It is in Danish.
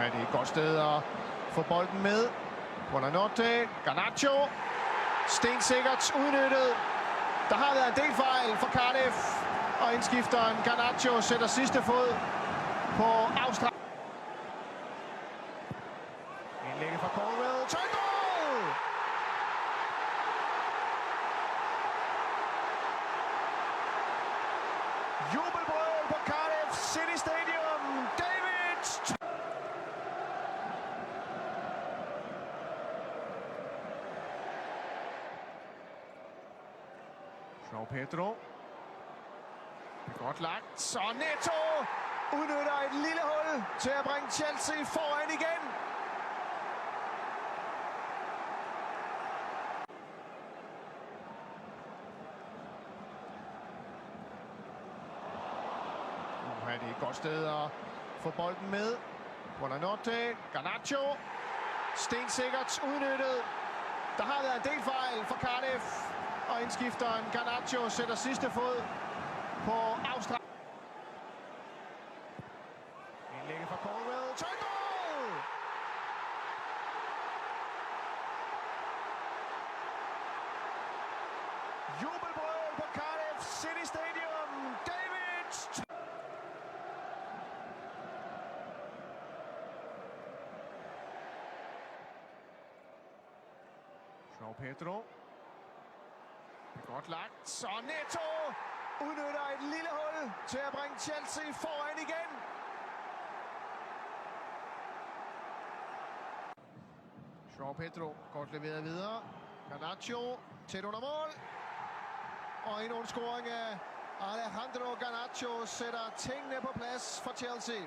Det er et godt sted at få bolden med. Buonanotte, Garnacho. Stensikkert udnyttet. Der har været en del fejl for Cardiff, og indskifteren Garnacho sætter sidste fod på afstraf. Indlægget fra Colwell. Tøjmål! Jubelbrøl på Cardiff City Stadium. David! João Pedro. Det er godt lagt. Så Neto udnytter et lille hul til at bringe Chelsea foran igen. Det er et godt sted at få bolden med. Buonanotte, Garnacho. Stensikkert udnyttet. Der har været en del fejl for Cardiff, og indskifteren Garnacho sætter sidste fod på afstraf. Indlægget fra Colwell. Tøjmål! Jubelbrøl på Cardiff City Stadium. David! João Pedro. Det er godt lagt. Så Neto udnytter et lille hul til at bringe Chelsea foran igen. João Pedro godt leveret videre. Garnacho tæt under mål. Og endnu en scoring af Alejandro Garnacho sætter tingene på plads for Chelsea.